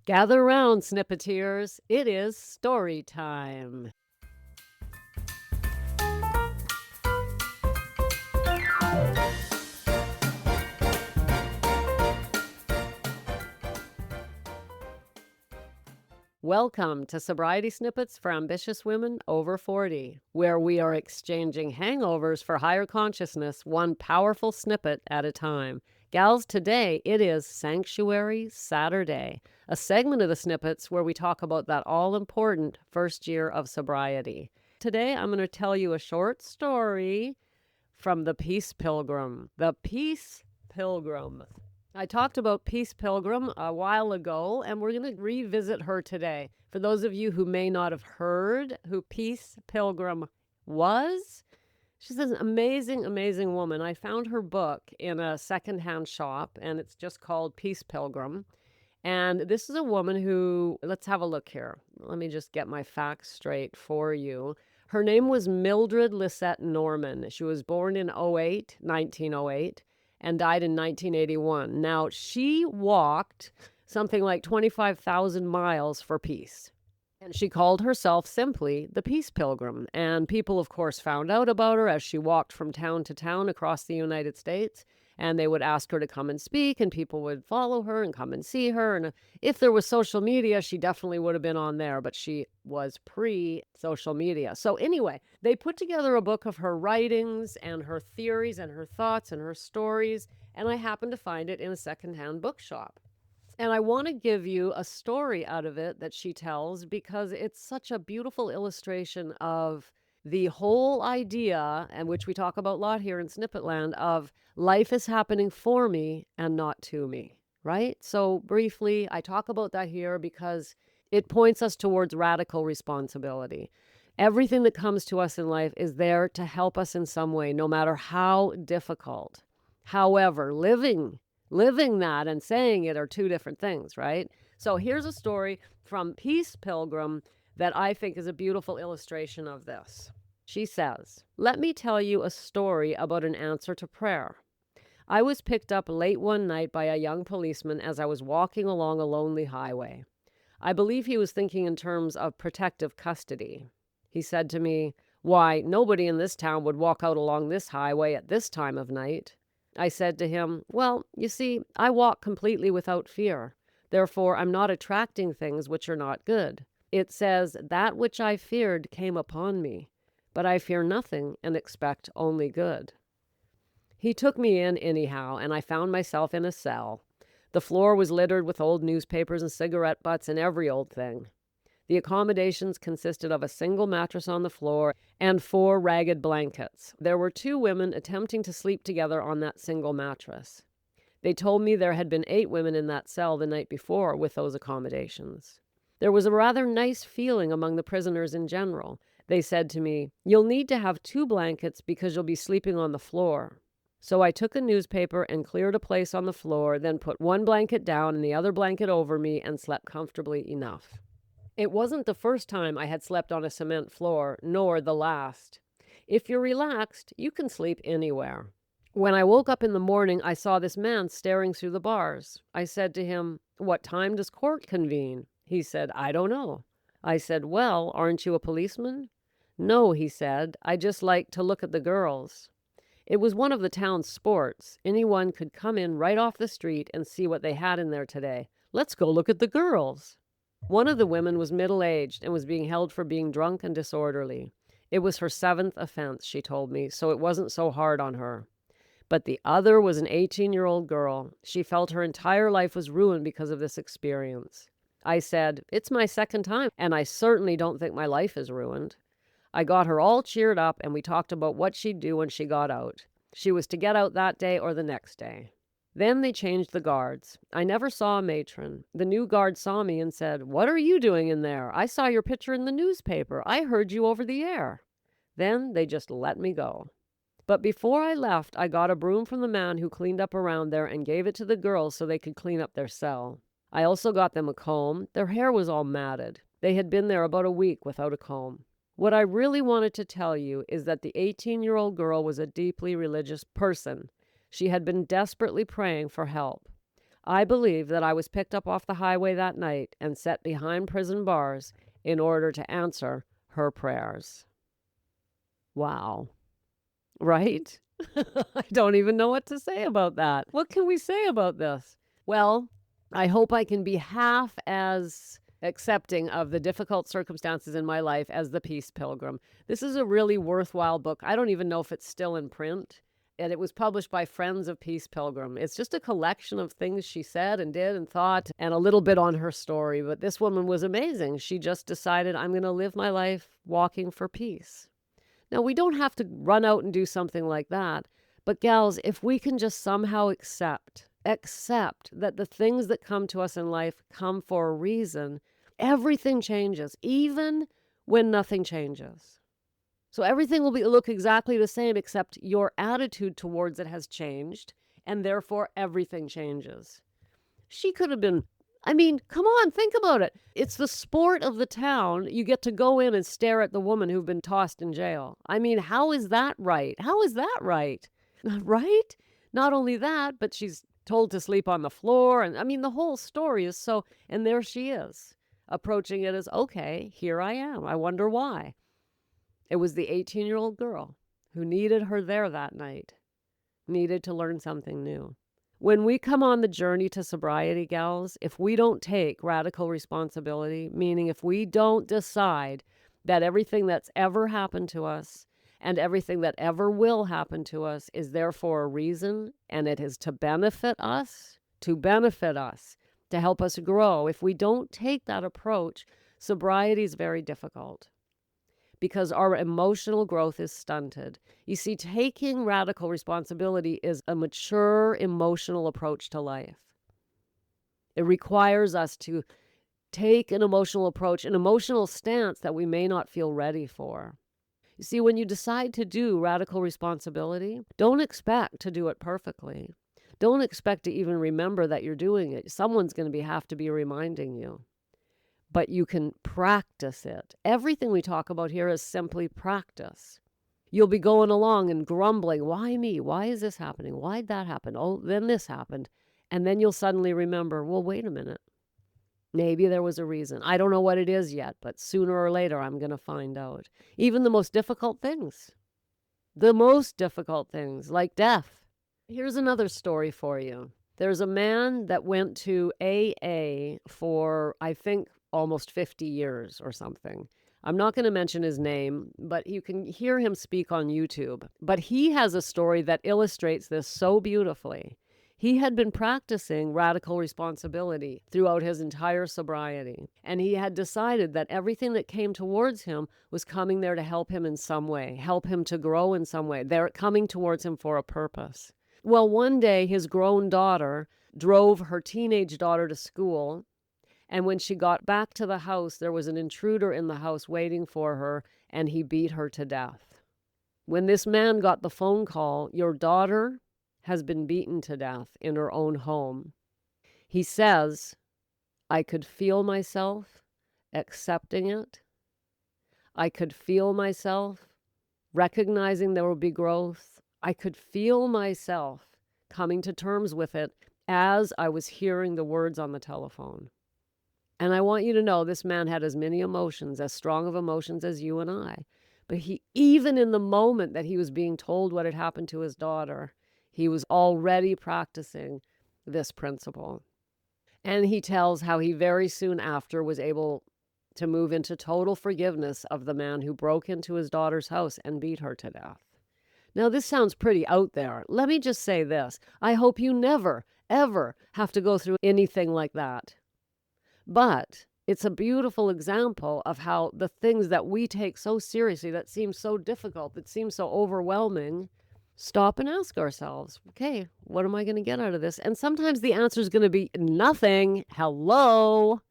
Gather around, snippeteers. It is story time. Welcome to Sobriety Snippets for Ambitious Women Over 40, where we are exchanging hangovers for higher consciousness, one powerful snippet at a time. Gals, today it is Sanctuary Saturday, a segment of the snippets where we talk about that all-important first year of sobriety. Today I'm going to tell you a short story from the Peace Pilgrim. The Peace Pilgrim. I talked about Peace Pilgrim a while ago, and we're going to revisit her today. For those of you who may not have heard who Peace Pilgrim was, she's an amazing, amazing woman. I found her book in a secondhand shop, and it's just called Peace Pilgrim. And this is a woman who, let's have a look here. Let me just get my facts straight for you. Her name was Mildred Lisette Norman. She was born in 1908, and died in 1981. Now, she walked something like 25,000 miles for peace. And she called herself simply the Peace Pilgrim. And people, of course, found out about her as she walked from town to town across the United States. And they would ask her to come and speak, and people would follow her and come and see her. And if there was social media, she definitely would have been on there, but she was pre-social media. So anyway, they put together a book of her writings and her theories and her thoughts and her stories, and I happened to find it in a secondhand bookshop. And I want to give you a story out of it that she tells because it's such a beautiful illustration of the whole idea, and which we talk about a lot here in Snippetland, of life is happening for me and not to me, right? So briefly, I talk about that here because it points us towards radical responsibility. Everything that comes to us in life is there to help us in some way, no matter how difficult. However, living that and saying it are two different things, right? So here's a story from Peace Pilgrim that I think is a beautiful illustration of this. She says, "Let me tell you a story about an answer to prayer. I was picked up late one night by a young policeman as I was walking along a lonely highway. I believe he was thinking in terms of protective custody. He said to me, 'Why, nobody in this town would walk out along this highway at this time of night.' I said to him, 'Well, you see, I walk completely without fear. Therefore, I'm not attracting things which are not good. It says, that which I feared came upon me, but I fear nothing and expect only good.' He took me in anyhow, and I found myself in a cell. The floor was littered with old newspapers and cigarette butts and every old thing. The accommodations consisted of a single mattress on the floor and 4 ragged blankets. There were 2 women attempting to sleep together on that single mattress. They told me there had been 8 women in that cell the night before with those accommodations. There was a rather nice feeling among the prisoners in general. They said to me, 'You'll need to have 2 blankets because you'll be sleeping on the floor.' So I took a newspaper and cleared a place on the floor, then put 1 blanket down and the other blanket over me and slept comfortably enough. It wasn't the first time I had slept on a cement floor, nor the last. If you're relaxed, you can sleep anywhere. When I woke up in the morning, I saw this man staring through the bars. I said to him, 'What time does court convene?' He said, 'I don't know.' I said, 'Well, aren't you a policeman?' 'No,' he said, 'I just like to look at the girls.' It was one of the town's sports. Anyone could come in right off the street and see what they had in there today. Let's go look at the girls." One of the women was middle-aged and was being held for being drunk and disorderly. It was her 7th offense, she told me, so it wasn't so hard on her. But the other was an 18-year-old girl. She felt her entire life was ruined because of this experience. I said, "It's my 2nd time, and I certainly don't think my life is ruined." I got her all cheered up, and we talked about what she'd do when she got out. She was to get out that day or the next day. Then they changed the guards. I never saw a matron. The new guard saw me and said, "What are you doing in there? I saw your picture in the newspaper. I heard you over the air." Then they just let me go. But before I left, I got a broom from the man who cleaned up around there and gave it to the girls so they could clean up their cell. I also got them a comb. Their hair was all matted. They had been there about a week without a comb. What I really wanted to tell you is that the 18-year-old girl was a deeply religious person. She had been desperately praying for help. I believe that I was picked up off the highway that night and set behind prison bars in order to answer her prayers. Wow. Right? I don't even know what to say about that. What can we say about this? Well, I hope I can be half as accepting of the difficult circumstances in my life as the Peace Pilgrim. This is a really worthwhile book. I don't even know if it's still in print. And it was published by Friends of Peace Pilgrim. It's just a collection of things she said and did and thought and a little bit on her story. But this woman was amazing. She just decided, I'm going to live my life walking for peace. Now, we don't have to run out and do something like that. But gals, if we can just somehow accept that the things that come to us in life come for a reason, everything changes, even when nothing changes. So everything will look exactly the same, except your attitude towards it has changed, and therefore everything changes. She could have been, come on, think about it. It's the sport of the town. You get to go in and stare at the woman who's been tossed in jail. How is that right? How is that right? Right? Not only that, but she's told to sleep on the floor. And the whole story is so, and there she is, approaching it as, okay, here I am. I wonder why. It was the 18-year-old girl who needed her there that night, needed to learn something new. When we come on the journey to sobriety, gals, if we don't take radical responsibility, meaning if we don't decide that everything that's ever happened to us and everything that ever will happen to us is there for a reason, and it is to benefit us, to help us grow. If we don't take that approach, sobriety is very difficult because our emotional growth is stunted. You see, taking radical responsibility is a mature emotional approach to life. It requires us to take an emotional approach, an emotional stance that we may not feel ready for. You see, when you decide to do radical responsibility, don't expect to do it perfectly. Don't expect to even remember that you're doing it. Someone's going to have to be reminding you. But you can practice it. Everything we talk about here is simply practice. You'll be going along and grumbling, why me? Why is this happening? Why'd that happen? Oh, then this happened. And then you'll suddenly remember, well, wait a minute. Maybe there was a reason. I don't know what it is yet, but sooner or later I'm going to find out. Even the most difficult things like death. Here's another story for you. There's a man that went to AA for, I think, almost 50 years or something. I'm not going to mention his name, but you can hear him speak on YouTube. But he has a story that illustrates this so beautifully. He had been practicing radical responsibility throughout his entire sobriety, and he had decided that everything that came towards him was coming there to help him in some way, help him to grow in some way. They're coming towards him for a purpose. Well, one day his grown daughter drove her teenage daughter to school, and when she got back to the house, there was an intruder in the house waiting for her, and he beat her to death. When this man got the phone call, your daughter has been beaten to death in her own home, he says, I could feel myself accepting it. I could feel myself recognizing there would be growth. I could feel myself coming to terms with it as I was hearing the words on the telephone. And I want you to know this man had as many emotions, as strong of emotions as you and I. But even in the moment that he was being told what had happened to his daughter, he was already practicing this principle. And he tells how he very soon after was able to move into total forgiveness of the man who broke into his daughter's house and beat her to death. Now, this sounds pretty out there. Let me just say this. I hope you never, ever have to go through anything like that. But it's a beautiful example of how the things that we take so seriously, that seem so difficult, that seem so overwhelming, stop and ask ourselves, okay, what am I going to get out of this? And sometimes the answer is going to be nothing. Hello.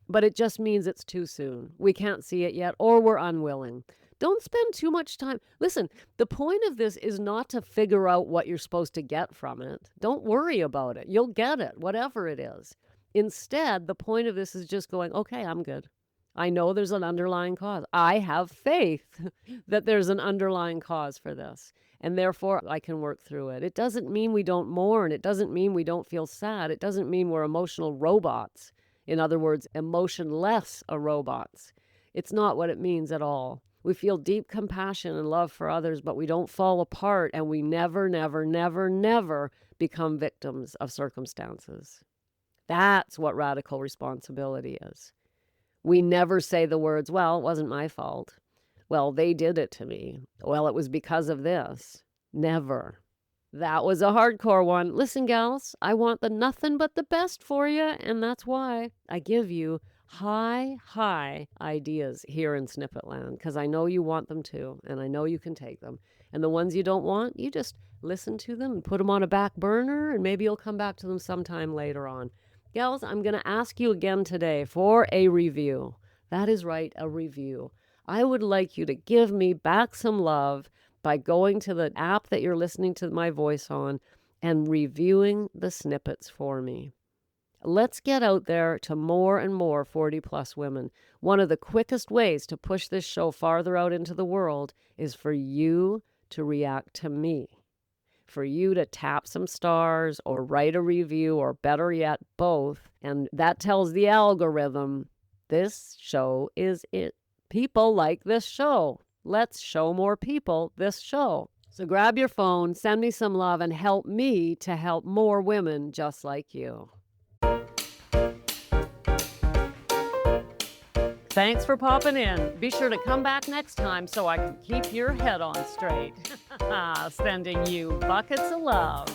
But it just means it's too soon. We can't see it yet, or we're unwilling. Don't spend too much time. Listen, the point of this is not to figure out what you're supposed to get from it. Don't worry about it. You'll get it, whatever it is. Instead, the point of this is just going, okay, I'm good. I know there's an underlying cause. I have faith that there's an underlying cause for this, and therefore I can work through it. It doesn't mean we don't mourn. It doesn't mean we don't feel sad. It doesn't mean we're emotional robots. In other words, emotionless robots. It's not what it means at all. We feel deep compassion and love for others, but we don't fall apart, and we never, never, never, never become victims of circumstances. That's what radical responsibility is. We never say the words, well, it wasn't my fault. Well, they did it to me. Well, it was because of this. Never. That was a hardcore one. Listen, gals, I want the nothing but the best for you, and that's why I give you high ideas here in Snippet Land, because I know you want them too, and I know you can take them. And the ones you don't want, you just listen to them and put them on a back burner, and maybe you'll come back to them sometime later on. Gals, I'm going to ask you again today for a review. That is right, a review. I would like you to give me back some love by going to the app that you're listening to my voice on and reviewing the snippets for me. Let's get out there to more and more 40-plus women. One of the quickest ways to push this show farther out into the world is for you to react to me. For you to tap some stars or write a review, or better yet, both. And that tells the algorithm, this show is it. People like this show. Let's show more people this show. So grab your phone, send me some love, and help me to help more women just like you. Thanks for popping in. Be sure to come back next time so I can keep your head on straight. Sending you buckets of love.